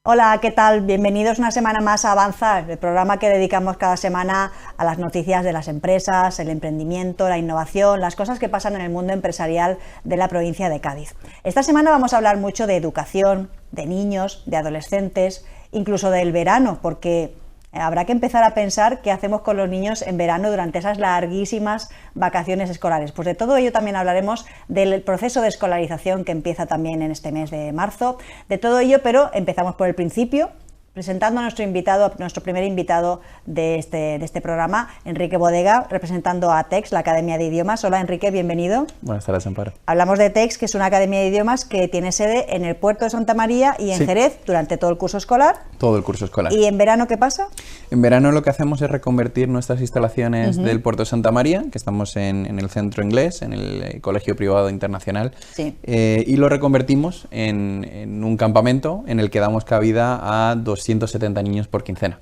Hola, ¿qué tal? Bienvenidos una semana más a Avanzar, el programa que dedicamos cada semana a las noticias de las empresas, el emprendimiento, la innovación, las cosas que pasan en el mundo empresarial de la provincia de Cádiz. Esta semana vamos a hablar mucho de educación, de niños, de adolescentes, incluso del verano, porque habrá que empezar a pensar qué hacemos con los niños en verano durante esas larguísimas vacaciones escolares. Pues de todo ello también hablaremos del proceso de escolarización que empieza también en este mes de marzo. De todo ello, pero empezamos por el principio, presentando a nuestro invitado, nuestro primer invitado de este programa, Enrique Bodega, representando a TEX, la Academia de Idiomas. Hola Enrique, bienvenido. Buenas tardes, Amparo. Hablamos de TEX, que es una Academia de Idiomas que tiene sede en el puerto de Santa María y en Jerez durante todo el curso escolar. Todo el curso escolar. ¿Y en verano qué pasa? En verano lo que hacemos es reconvertir nuestras instalaciones del puerto de Santa María, que estamos en el centro inglés, en el Colegio Privado Internacional, y lo reconvertimos en un campamento en el que damos cabida a 270 niños por quincena.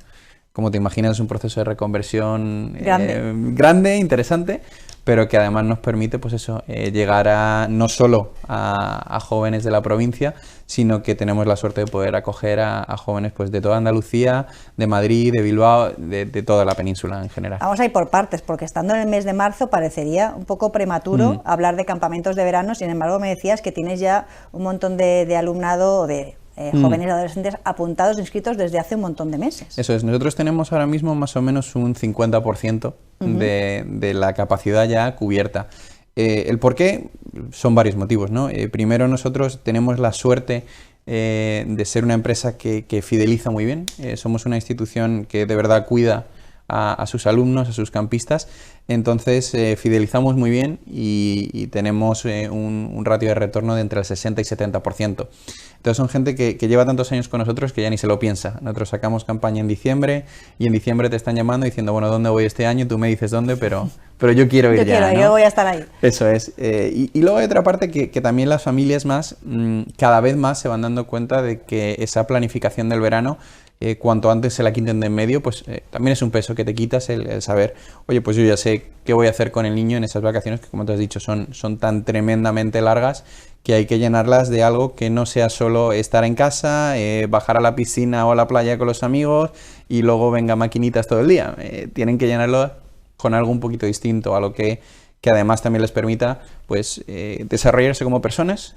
Como te imaginas, es un proceso de reconversión grande, interesante, pero que además nos permite, pues eso, llegar a no solo a jóvenes de la provincia, sino que tenemos la suerte de poder acoger a jóvenes pues de toda Andalucía, de Madrid, de Bilbao, de toda la península en general. Vamos a ir por partes, porque estando en el mes de marzo parecería un poco prematuro hablar de campamentos de verano. Sin embargo, me decías que tienes ya un montón de alumnado de jóvenes y adolescentes apuntados, inscritos desde hace un montón de meses. Eso es, nosotros tenemos ahora mismo más o menos un 50% de la capacidad ya cubierta. El por qué son varios motivos, ¿no? Primero, nosotros tenemos la suerte de ser una empresa que fideliza muy bien. Somos una institución que de verdad cuida a sus alumnos, a sus campistas. Entonces fidelizamos muy bien y tenemos un ratio de retorno de entre el 60 y 70%. Entonces son gente que lleva tantos años con nosotros que ya ni se lo piensa. Nosotros sacamos campaña en diciembre y en diciembre te están llamando diciendo, bueno, ¿dónde voy este año? Tú me dices dónde, pero yo quiero ir ya, ¿no? Yo voy a estar ahí. Eso es. Y luego hay otra parte que también las familias cada vez más se van dando cuenta de que esa planificación del verano, cuanto antes se la quiten de en medio, pues también es un peso que te quitas el saber, oye, pues yo ya sé qué voy a hacer con el niño en esas vacaciones que, como te has dicho, son tan tremendamente largas que hay que llenarlas de algo que no sea solo estar en casa, bajar a la piscina o a la playa con los amigos y luego venga maquinitas todo el día. Tienen que llenarlo con algo un poquito distinto, a lo que además también les permita pues desarrollarse como personas,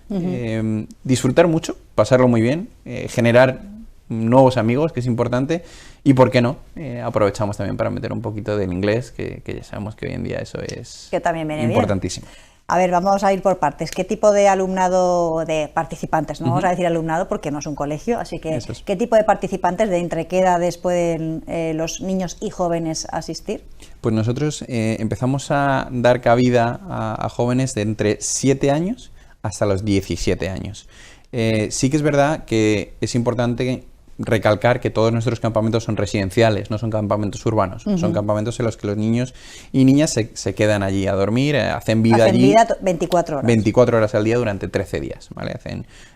disfrutar mucho, pasarlo muy bien, generar nuevos amigos, que es importante, y por qué no, aprovechamos también para meter un poquito del inglés, que ya sabemos que hoy en día eso es que también viene importantísimo. Bien. A ver, vamos a ir por partes. ¿Qué tipo de alumnado de participantes? No vamos a decir alumnado porque no es un colegio, así que ¿qué tipo de participantes, de entre qué edades pueden los niños y jóvenes asistir? Pues nosotros empezamos a dar cabida a jóvenes de entre 7 años hasta los 17 años. Sí que es verdad que es importante recalcar que todos nuestros campamentos son residenciales, no son campamentos urbanos, son campamentos en los que los niños y niñas se quedan allí a dormir, hacen vida allí. 24 horas. 24 horas al día durante 13 días, ¿vale?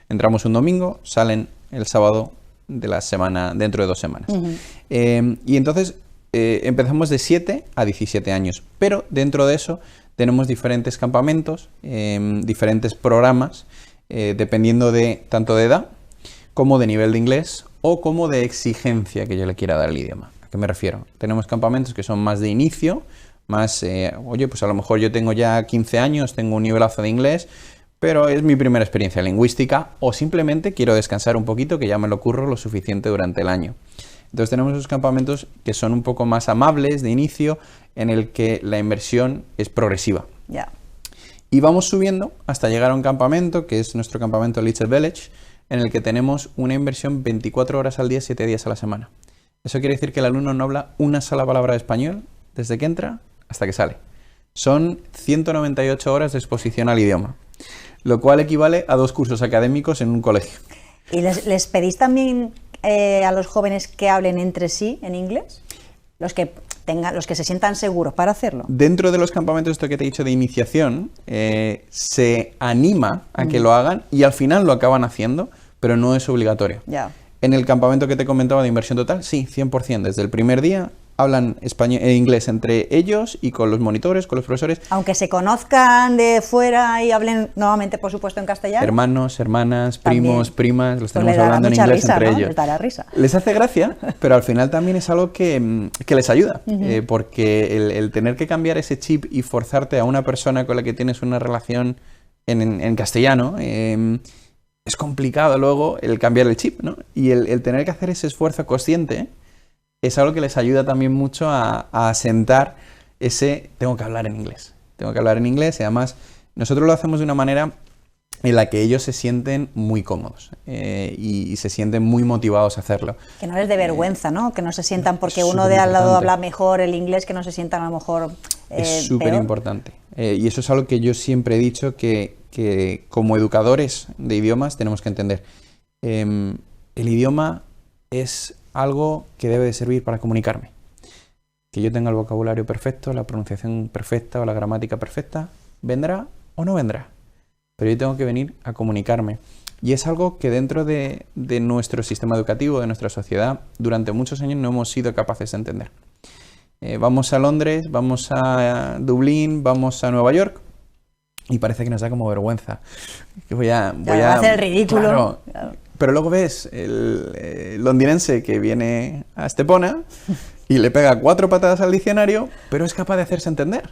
Entramos un domingo, salen el sábado de la semana, dentro de 2 semanas. Y entonces empezamos de 7 a 17 años, pero dentro de eso tenemos diferentes campamentos, diferentes programas, dependiendo de tanto de edad como de nivel de inglés o como de exigencia que yo le quiera dar al idioma. ¿A qué me refiero? Tenemos campamentos que son más de inicio, más, oye, pues a lo mejor yo tengo ya 15 años, tengo un nivelazo de inglés, pero es mi primera experiencia lingüística, o simplemente quiero descansar un poquito, que ya me lo curro lo suficiente durante el año. Entonces tenemos esos campamentos que son un poco más amables de inicio, en el que la inversión es progresiva. Y vamos subiendo hasta llegar a un campamento, que es nuestro campamento Little Village, en el que tenemos una inversión 24 horas al día, 7 días a la semana. Eso quiere decir que el alumno no habla una sola palabra de español desde que entra hasta que sale. Son 198 horas de exposición al idioma, lo cual equivale a 2 cursos académicos en un colegio. ¿Y les pedís también a los jóvenes que hablen entre sí en inglés? Los que se sientan seguros para hacerlo. Dentro de los campamentos, esto que te he dicho de iniciación, se anima a que lo hagan y al final lo acaban haciendo, pero no es obligatorio. En el campamento que te comentaba de inversión total, sí, 100%. Desde el primer día hablan español e inglés entre ellos y con los monitores, con los profesores. Aunque se conozcan de fuera y hablen nuevamente, por supuesto, en castellano. Hermanos, hermanas, También. primos, primas, los Pues tenemos les dará hablando en mucha inglés risa, entre ¿no? ellos. Les dará risa. Les hace gracia, pero al final también es algo que les ayuda, porque el tener que cambiar ese chip y forzarte a una persona con la que tienes una relación en castellano, es complicado luego el cambiar el chip, ¿no? Y el tener que hacer ese esfuerzo consciente es algo que les ayuda también mucho a asentar ese tengo que hablar en inglés. Tengo que hablar en inglés y además nosotros lo hacemos de una manera en la que ellos se sienten muy cómodos y se sienten muy motivados a hacerlo. Que no les dé vergüenza, ¿no? Que no se sientan porque uno de superimportante. al lado habla mejor el inglés, que no se sientan a lo mejor Es súper peor. importante. Y eso es algo que yo siempre he dicho que como educadores de idiomas tenemos que entender. El idioma es algo que debe de servir para comunicarme. Que yo tenga el vocabulario perfecto, la pronunciación perfecta o la gramática perfecta, ¿vendrá o no vendrá? Pero yo tengo que venir a comunicarme. Y es algo que dentro de nuestro sistema educativo, de nuestra sociedad, durante muchos años no hemos sido capaces de entender. Vamos a Londres, vamos a Dublín, vamos a Nueva York y parece que nos da como vergüenza. Que voy a hacer el ridículo. Claro. Claro. Pero luego ves el londinense que viene a Estepona y le pega 4 patadas al diccionario, pero es capaz de hacerse entender.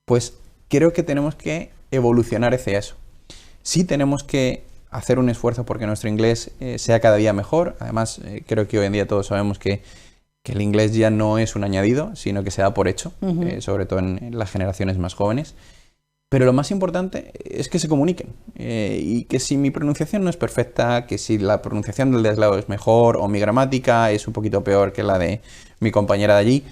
Pues creo que tenemos que evolucionar hacia eso. Sí tenemos que hacer un esfuerzo porque nuestro inglés sea cada día mejor. Además, creo que hoy en día todos sabemos que el inglés ya no es un añadido, sino que se da por hecho, sobre todo en las generaciones más jóvenes. Pero lo más importante es que se comuniquen y que si mi pronunciación no es perfecta, que si la pronunciación del de al lado es mejor o mi gramática es un poquito peor que la de mi compañera de allí,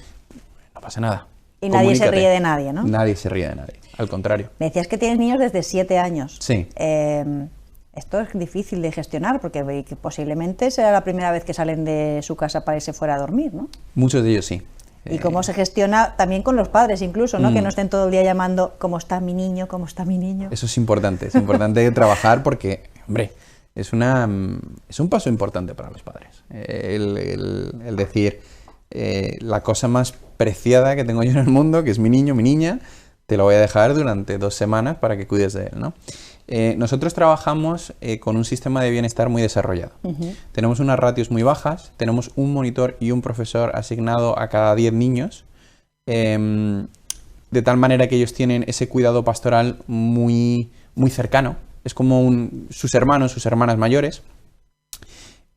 no pasa nada. Y nadie se Comunícate. ríe de nadie, ¿no? Nadie se ríe de nadie, al contrario. Me decías que tienes niños desde 7 años. Sí. Esto es difícil de gestionar porque que posiblemente será la primera vez que salen de su casa para irse fuera a dormir, ¿no? Muchos de ellos sí. Y cómo se gestiona también con los padres incluso, ¿no? Que no estén todo el día llamando ¿cómo está mi niño? ¿Cómo está mi niño? Eso es importante trabajar porque, hombre, es un paso importante para los padres. El decir, la cosa más preciada que tengo yo en el mundo, que es mi niño, mi niña, te lo voy a dejar durante 2 semanas para que cuides de él, ¿no? Nosotros trabajamos con un sistema de bienestar muy desarrollado. Tenemos unas ratios muy bajas, tenemos un monitor y un profesor asignado a cada 10 niños, de tal manera que ellos tienen ese cuidado pastoral muy, muy cercano. Es como sus hermanos, sus hermanas mayores.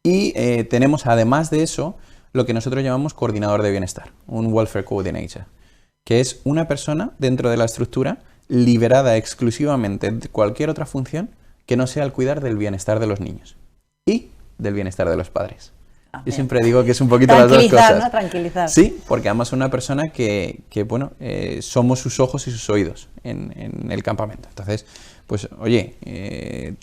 Y tenemos, además de eso, lo que nosotros llamamos coordinador de bienestar, un welfare coordinator, que es una persona dentro de la estructura liberada exclusivamente de cualquier otra función que no sea el cuidar del bienestar de los niños y del bienestar de los padres. Yo siempre digo que es un poquito las dos cosas. ¿No? Tranquilizar. Sí, porque además es una persona que somos sus ojos y sus oídos en el campamento. Entonces, pues, oye,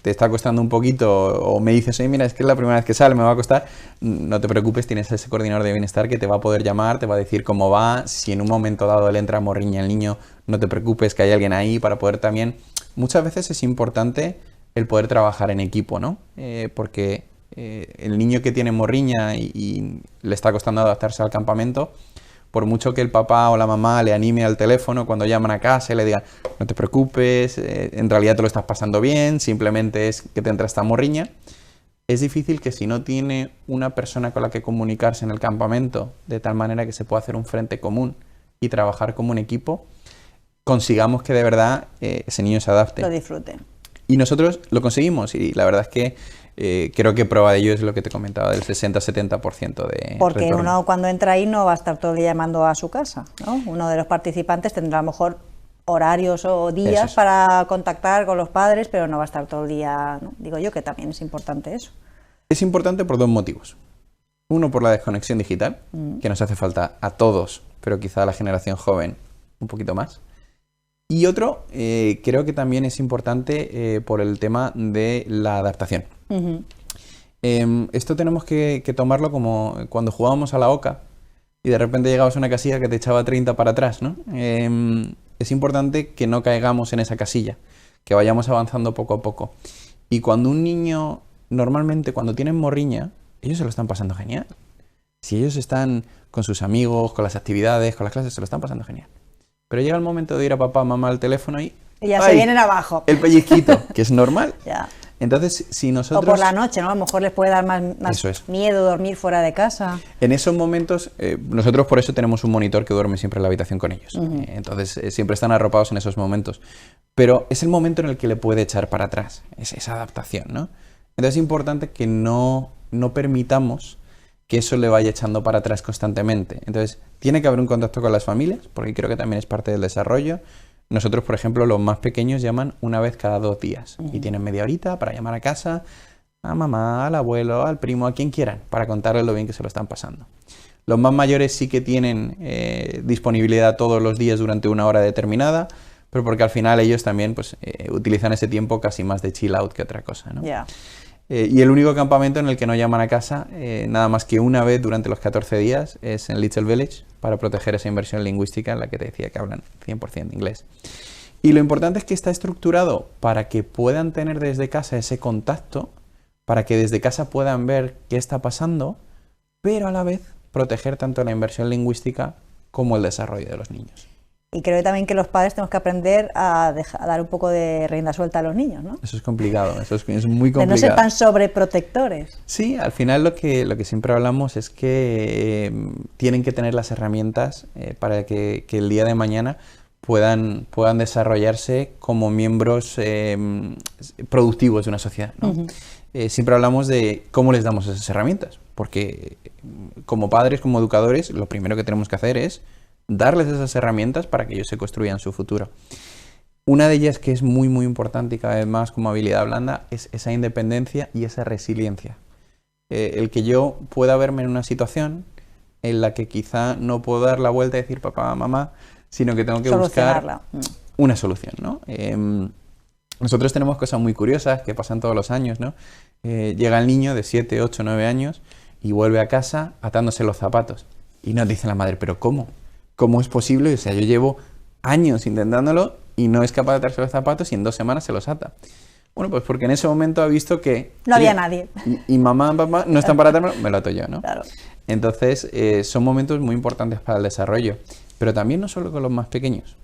te está costando un poquito o me dices, oye, mira, es que es la primera vez que sale, me va a costar. No te preocupes, tienes a ese coordinador de bienestar que te va a poder llamar, te va a decir cómo va. Si en un momento dado le entra morriña al niño, no te preocupes, que hay alguien ahí para poder también... Muchas veces es importante el poder trabajar en equipo, ¿no? Porque el niño que tiene morriña y le está costando adaptarse al campamento, por mucho que el papá o la mamá le anime al teléfono cuando llaman a casa y le digan no te preocupes, en realidad te lo estás pasando bien, simplemente es que te entra esta morriña, es difícil que si no tiene una persona con la que comunicarse en el campamento de tal manera que se pueda hacer un frente común y trabajar como un equipo, consigamos que de verdad ese niño se adapte. Lo disfruten. Y nosotros lo conseguimos y la verdad es que creo que prueba de ello es lo que te comentaba del 60-70% de Porque retorno. uno cuando entra ahí no va a estar todo el día llamando a su casa, ¿no? Uno de los participantes tendrá a lo mejor horarios o días para contactar con los padres, pero no va a estar todo el día, ¿no? Digo yo que también es importante eso. Es importante por 2 motivos. Uno, por la desconexión digital, que nos hace falta a todos, pero quizá a la generación joven un poquito más. Y otro, creo que también es importante por el tema de la adaptación. Esto tenemos que tomarlo como cuando jugábamos a la oca y de repente llegabas a una casilla que te echaba 30 para atrás, ¿no? Es importante que no caigamos en esa casilla, que vayamos avanzando poco a poco. Y cuando un niño, normalmente cuando tienen morriña, ellos se lo están pasando genial. Si ellos están con sus amigos, con las actividades, con las clases, se lo están pasando genial. Pero llega el momento de ir a papá, mamá al teléfono y ya se vienen abajo. El pellizquito, que es normal. Ya. Entonces, si nosotros... O por la noche, ¿no? A lo mejor les puede dar más miedo dormir fuera de casa. En esos momentos, nosotros por eso tenemos un monitor que duerme siempre en la habitación con ellos. Entonces, siempre están arropados en esos momentos. Pero es el momento en el que le puede echar para atrás, es esa adaptación, ¿no? Entonces, es importante que no permitamos que eso le vaya echando para atrás constantemente. Entonces, tiene que haber un contacto con las familias, porque creo que también es parte del desarrollo. Nosotros, por ejemplo, los más pequeños llaman una vez cada 2 días y tienen media horita para llamar a casa, a mamá, al abuelo, al primo, a quien quieran, para contarles lo bien que se lo están pasando. Los más mayores sí que tienen disponibilidad todos los días durante una hora determinada, pero porque al final ellos también pues, utilizan ese tiempo casi más de chill out que otra cosa, ¿no? Yeah. Y el único campamento en el que no llaman a casa, nada más que una vez durante los 14 días, es en Little Village, para proteger esa inversión lingüística en la que te decía que hablan 100% inglés. Y lo importante es que está estructurado para que puedan tener desde casa ese contacto, para que desde casa puedan ver qué está pasando, pero a la vez proteger tanto la inversión lingüística como el desarrollo de los niños. Y creo también que los padres tenemos que aprender a dar un poco de rienda suelta a los niños, ¿no? Eso es complicado, eso es muy complicado. De no ser tan sobreprotectores. Sí, al final lo que siempre hablamos es que tienen que tener las herramientas para que el día de mañana puedan desarrollarse como miembros productivos de una sociedad, ¿no? Siempre hablamos de cómo les damos esas herramientas, porque como padres, como educadores, lo primero que tenemos que hacer es darles esas herramientas para que ellos se construyan su futuro. Una de ellas que es muy muy importante y cada vez más como habilidad blanda es esa independencia y esa resiliencia. El que yo pueda verme en una situación en la que quizá no puedo dar la vuelta y decir papá, mamá, sino que tengo que buscar una solución, ¿no? Nosotros tenemos cosas muy curiosas que pasan todos los años, ¿no? Llega el niño de 7, 8, 9 años y vuelve a casa atándose los zapatos. Y nos dice la madre, ¿pero cómo? ¿Cómo es posible? O sea, yo llevo años intentándolo y no es capaz de atarse los zapatos y en 2 semanas se los ata. Bueno, pues porque en ese momento ha visto que... No había nadie. Y mamá, papá no están para atármelo, me lo ato yo, ¿no? Claro. Entonces, son momentos muy importantes para el desarrollo. Pero también no solo con los más pequeños.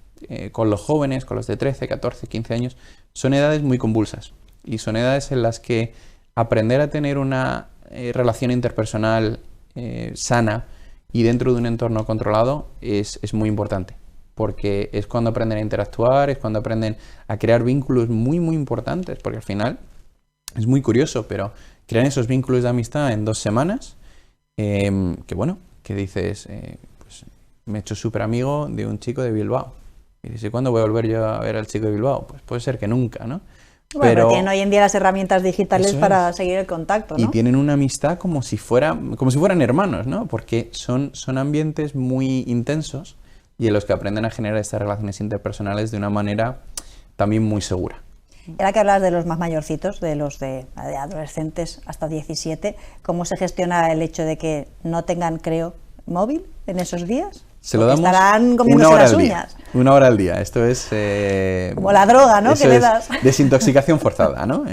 Con los jóvenes, con los de 13, 14, 15 años, son edades muy convulsas. Y son edades en las que aprender a tener una relación interpersonal sana y dentro de un entorno controlado es muy importante, porque es cuando aprenden a interactuar, es cuando aprenden a crear vínculos muy muy importantes, porque al final es muy curioso, pero crean esos vínculos de amistad en 2 semanas, que bueno, que dices, pues me he hecho súper amigo de un chico de Bilbao, y dices, ¿cuándo voy a volver yo a ver al chico de Bilbao? Pues puede ser que nunca, ¿no? Bueno, pero tienen hoy en día las herramientas digitales para seguir el contacto, ¿no? Y tienen una amistad como si fueran hermanos, ¿no? Porque son ambientes muy intensos y en los que aprenden a generar estas relaciones interpersonales de una manera también muy segura. Ahora que hablas de los más mayorcitos, de los de adolescentes hasta 17, ¿cómo se gestiona el hecho de que no tengan, creo, móvil en esos días? Se lo damos estarán comiéndose las uñas. 1 hora al día. Esto es... como la droga, ¿no? Que le das. Desintoxicación forzada, ¿no?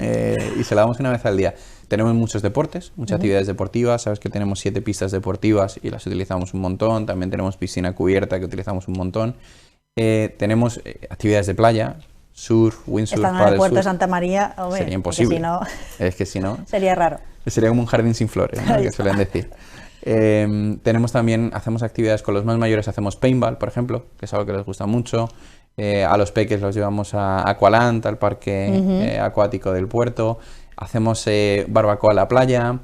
Y se la damos 1 vez al día. Tenemos muchos deportes, muchas actividades deportivas. Sabes que tenemos 7 pistas deportivas y las utilizamos un montón. También tenemos piscina cubierta que utilizamos un montón. Tenemos actividades de playa, surf, windsurf, paddle surf. En el puerto de Santa María, hombre, sería imposible. Si no, es que si no... sería raro. Sería como un jardín sin flores, ¿no? Que suelen decir. Tenemos también, hacemos actividades con los más mayores, hacemos paintball, por ejemplo, que es algo que les gusta mucho. A los peques los llevamos a Aqualand, al parque acuático del puerto. Hacemos barbacoa a la playa.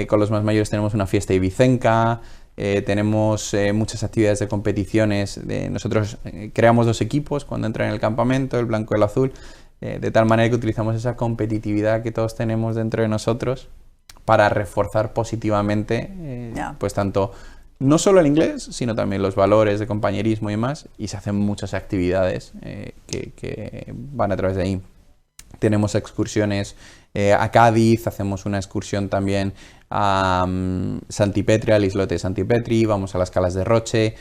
Con los más mayores tenemos una fiesta ibicenca. Tenemos muchas actividades de competiciones. Nosotros creamos 2 equipos cuando entran en el campamento, el blanco y el azul, de tal manera que utilizamos esa competitividad que todos tenemos dentro de nosotros para reforzar positivamente, pues tanto, no solo el inglés, sino también los valores de compañerismo y más, y se hacen muchas actividades que van a través de ahí. Tenemos excursiones a Cádiz, hacemos una excursión también a Santipetri, al islote de Santipetri, vamos a las calas de Roche,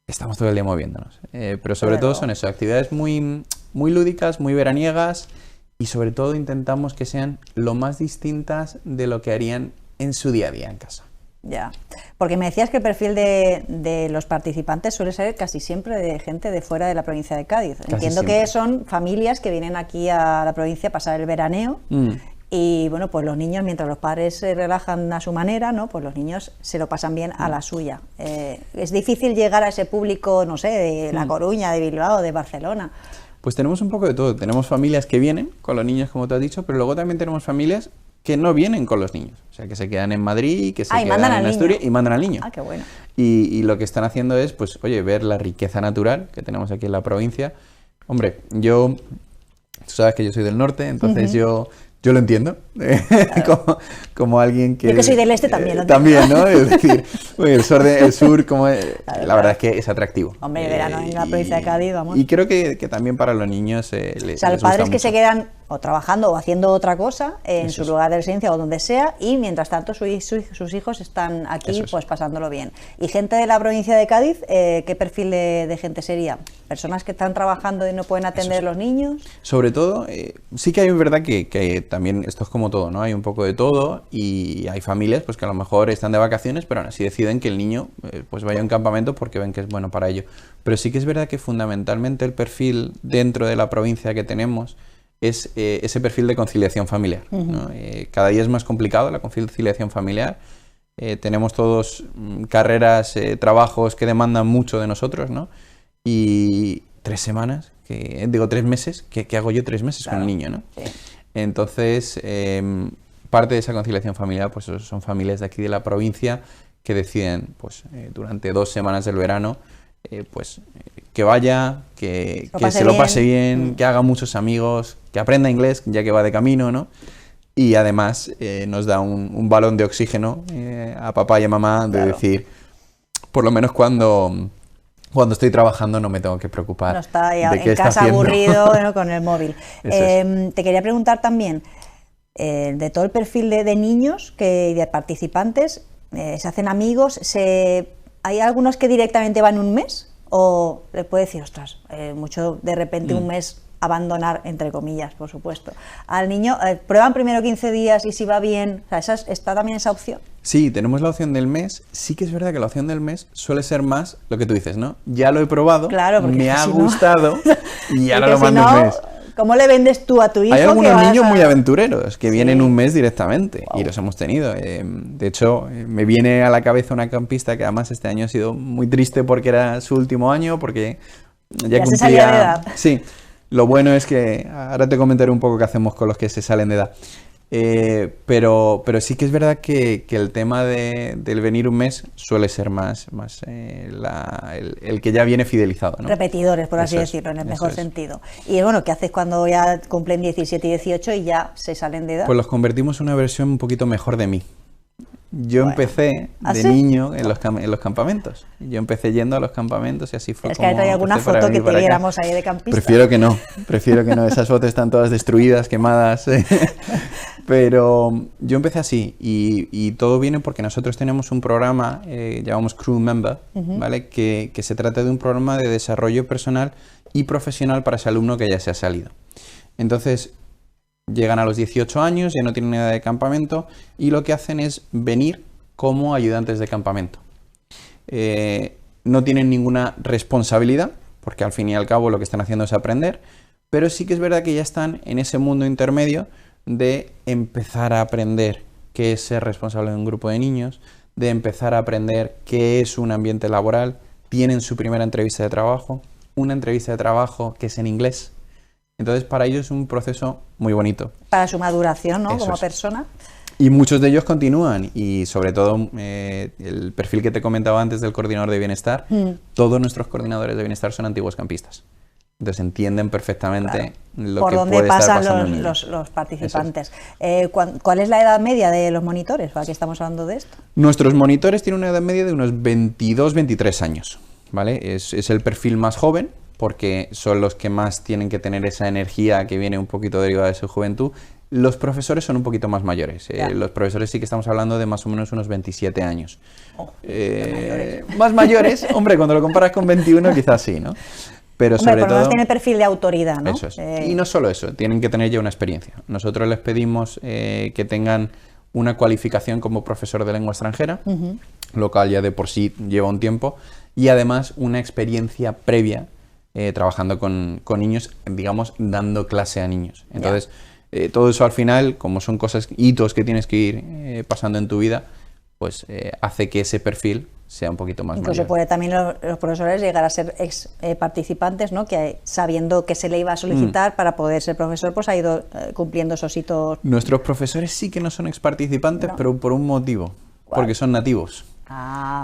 estamos todo el día moviéndonos. Pero sobre todo son eso, actividades muy, muy lúdicas, muy veraniegas, y sobre todo intentamos que sean lo más distintas de lo que harían en su día a día en casa. Ya, porque me decías que el perfil de los participantes suele ser casi siempre de gente de fuera de la provincia de Cádiz. Entiendo siempre. que son familias que vienen aquí a la provincia a pasar el veraneo. Y bueno, pues los niños, mientras los padres se relajan a su manera, ¿no? Pues los niños se lo pasan bien a la suya. Es difícil llegar a ese público, no sé, de La Coruña, de Bilbao, de Barcelona. Pues tenemos un poco de todo. Tenemos familias que vienen con los niños, como te has dicho, pero luego también tenemos familias que no vienen con los niños. O sea, que se quedan en Madrid, que se quedan en Asturias y mandan al niño. Ah, qué bueno. Y lo que están haciendo es, pues, oye, ver la riqueza natural que tenemos aquí en la provincia. Hombre, tú sabes que yo soy del norte, entonces yo lo entiendo, como alguien que... Yo que soy del este también lo entiendo. También, ¿no? Es decir, el sur como la verdad es que es atractivo. Hombre, el verano en la provincia de Cádiz, vamos. Y creo que también para los niños o sea, los padres que se quedan o trabajando o haciendo otra cosa en su lugar de residencia o donde sea, y mientras tanto sus hijos están aquí pues pasándolo bien. Y gente de la provincia de Cádiz, ¿qué perfil de gente sería? ¿Personas que están trabajando y no pueden atender a los niños? Sobre todo, sí que hay verdad que también esto es como todo, ¿no? Hay un poco de todo y hay familias pues que a lo mejor están de vacaciones, pero aún así deciden que el niño pues vaya a un campamento porque ven que es bueno para ello. Pero sí que es verdad que fundamentalmente el perfil dentro de la provincia que tenemos es ese perfil de conciliación familiar, ¿no? Cada día es más complicado la conciliación familiar. Tenemos todos carreras, trabajos que demandan mucho de nosotros, ¿no? Y 3 meses, ¿qué hago yo 3 meses con el niño, ¿no? Sí. Entonces, parte de esa conciliación familiar, pues son familias de aquí de la provincia que deciden, pues, durante 2 semanas del verano, que vaya, que se lo pase bien, que haga muchos amigos, que aprenda inglés, ya que va de camino, ¿no? Y además nos da un balón de oxígeno a papá y a mamá de decir, por lo menos cuando estoy trabajando no me tengo que preocupar. No está ahí de qué en casa está haciendo. aburrido con el móvil. Te quería preguntar también, de todo el perfil de niños y de participantes, ¿se hacen amigos? ¿Hay algunos que directamente van un mes? ¿O le puede decir, ostras, mucho de repente un mes abandonar, entre comillas, por supuesto, al niño? ¿Prueban primero 15 días y si va bien? O sea, ¿está también esa opción? Sí, tenemos la opción del mes. Sí que es verdad que la opción del mes suele ser más lo que tú dices, ¿no? Ya lo he probado, claro, me ha gustado y ahora lo si mando un mes. ¿Cómo le vendes tú a tu hijo? Hay algunos niños muy aventureros que vienen un mes directamente, wow. Y los hemos tenido. De hecho, me viene a la cabeza una campista que además este año ha sido muy triste porque era su último año, porque ya cumplía... se salía de edad. Sí, lo bueno es que ahora te comentaré un poco qué hacemos con los que se salen de edad. Pero sí que es verdad que el tema del venir un mes suele ser más el que ya viene fidelizado, ¿no? Repetidores, por así decirlo, en el mejor sentido. Y bueno, ¿qué haces cuando ya cumplen 17 y 18 y ya se salen de edad? Pues los convertimos en una versión un poquito mejor de mí. Yo empecé de niño en los campamentos. Yo empecé yendo a los campamentos y así fue. Es que hay alguna foto que te viéramos ahí de campista. Prefiero que no. Esas fotos están todas destruidas, quemadas. Pero yo empecé así y todo viene porque nosotros tenemos un programa, llamamos Crew Member, ¿vale? Que se trata de un programa de desarrollo personal y profesional para ese alumno que ya se ha salido. Entonces, llegan a los 18 años, ya no tienen edad de campamento y lo que hacen es venir como ayudantes de campamento. No tienen ninguna responsabilidad, porque al fin y al cabo lo que están haciendo es aprender, pero sí que es verdad que ya están en ese mundo intermedio de empezar a aprender qué es ser responsable de un grupo de niños, de empezar a aprender qué es un ambiente laboral, tienen su primera entrevista de trabajo, una entrevista de trabajo que es en inglés. Entonces, para ellos es un proceso muy bonito. Para su maduración, ¿no? Como persona. Y muchos de ellos continúan. Y sobre todo, el perfil que te comentaba antes del coordinador de bienestar, todos nuestros coordinadores de bienestar son antiguos campistas. Entonces entienden perfectamente lo que puede estar pasando. Por dónde pasan los participantes. ¿Cuál es la edad media de los monitores? ¿Para qué estamos hablando de esto? Nuestros monitores tienen una edad media de unos 22-23 años. ¿Vale? Es el perfil más joven, porque son los que más tienen que tener esa energía que viene un poquito derivada de su juventud. Los profesores son un poquito más mayores. Los profesores sí que estamos hablando de más o menos unos 27 años. Más mayores, hombre, cuando lo comparas con 21 quizás sí, ¿no? Pero sobre todo... Pero tiene perfil de autoridad, ¿no? Eso es. Y no solo eso, tienen que tener ya una experiencia. Nosotros les pedimos que tengan una cualificación como profesor de lengua extranjera, lo cual ya de por sí lleva un tiempo, y además una experiencia previa trabajando con niños, digamos, dando clase a niños. Entonces, todo eso al final, como son cosas, hitos que tienes que ir pasando en tu vida, pues hace que ese perfil sea un poquito más Incluso mayor. puede también los profesores llegar a ser ex participantes, ¿no? Que sabiendo que se le iba a solicitar para poder ser profesor, pues ha ido cumpliendo esos hitos. Nuestros profesores sí que no son ex participantes, pero por un motivo, porque son nativos.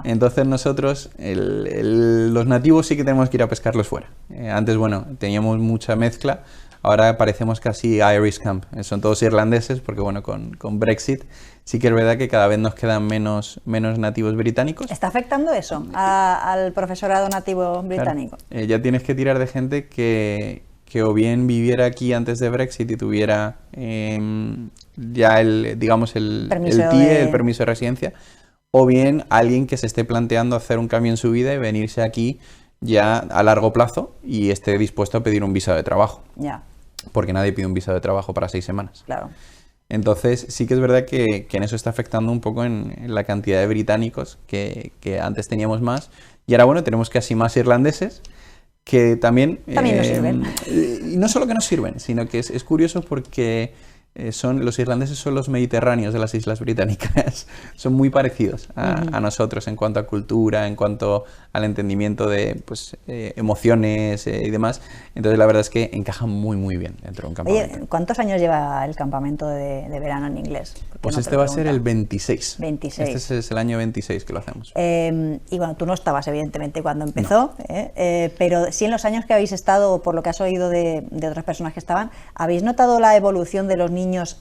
Entonces nosotros, los nativos sí que tenemos que ir a pescarlos fuera. Antes, bueno, teníamos mucha mezcla, ahora parecemos casi Irish Camp. Son todos irlandeses porque, bueno, con Brexit sí que es verdad que cada vez nos quedan menos nativos británicos. ¿Está afectando eso al profesorado nativo británico? Claro. Ya tienes que tirar de gente que o bien viviera aquí antes de Brexit y tuviera ya el permiso de residencia, o bien alguien que se esté planteando hacer un cambio en su vida y venirse aquí ya a largo plazo y esté dispuesto a pedir un visado de trabajo. Ya. Porque nadie pide un visado de trabajo para 6 semanas. Claro. Entonces sí que es verdad que en eso está afectando un poco en la cantidad de británicos que antes teníamos más. Y ahora, bueno, tenemos casi más irlandeses que también nos sirven. Y no solo que nos sirven, sino que es curioso porque los irlandeses son los mediterráneos de las islas británicas. Son muy parecidos a nosotros en cuanto a cultura, en cuanto al entendimiento de emociones y demás. Entonces la verdad es que encajan muy muy bien dentro de un campamento. Oye, ¿cuántos años lleva el campamento de verano en inglés? Pues este va a ser el 26. 26. Este es el año 26 que lo hacemos. Y bueno, tú no estabas evidentemente cuando empezó, no. Pero sí en los años que habéis estado, por lo que has oído de otras personas que estaban, ¿habéis notado la evolución de los niños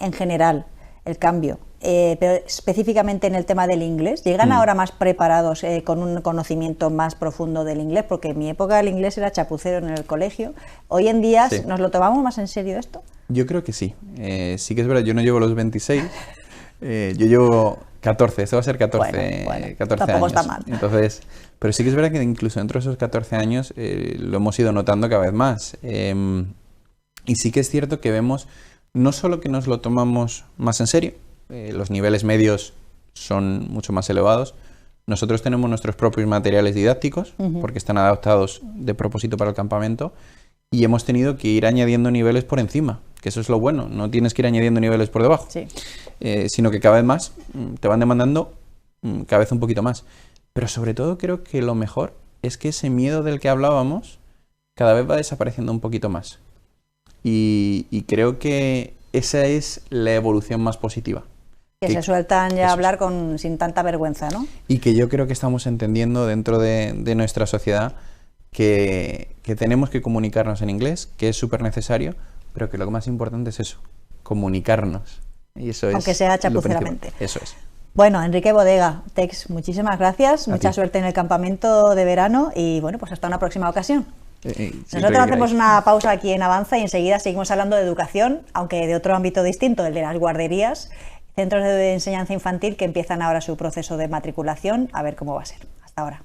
en general, el cambio? Pero específicamente en el tema del inglés, ¿llegan ahora más preparados con un conocimiento más profundo del inglés? Porque en mi época el inglés era chapucero en el colegio. Hoy en día, sí. ¿Nos lo tomamos más en serio esto? Yo creo que sí. Sí que es verdad, yo no llevo los 26, yo llevo 14, esto va a ser 14, bueno, 14 tampoco años. Está mal. Entonces, pero sí que es verdad que incluso dentro de esos 14 años lo hemos ido notando cada vez más. Y sí que es cierto que vemos no solo que nos lo tomamos más en serio, los niveles medios son mucho más elevados. Nosotros tenemos nuestros propios materiales didácticos, porque están adaptados de propósito para el campamento, y hemos tenido que ir añadiendo niveles por encima, que eso es lo bueno, no tienes que ir añadiendo niveles por debajo, sí. Sino que cada vez más te van demandando cada vez un poquito más. Pero sobre todo creo que lo mejor es que ese miedo del que hablábamos cada vez va desapareciendo un poquito más. Y creo que esa es la evolución más positiva. Que se sueltan ya a hablar sin tanta vergüenza, ¿no? Y que yo creo que estamos entendiendo dentro de nuestra sociedad que tenemos que comunicarnos en inglés, que es súper necesario, pero que lo más importante es eso, comunicarnos. Y eso aunque sea chapuceramente. Eso es. Bueno, Enrique Bodega, Tex, muchísimas gracias, mucha suerte en el campamento de verano y bueno, pues hasta una próxima ocasión. Nosotros hacemos una pausa aquí en Avanza y enseguida seguimos hablando de educación, aunque de otro ámbito distinto, el de las guarderías, centros de enseñanza infantil que empiezan ahora su proceso de matriculación, a ver cómo va a ser. Hasta ahora.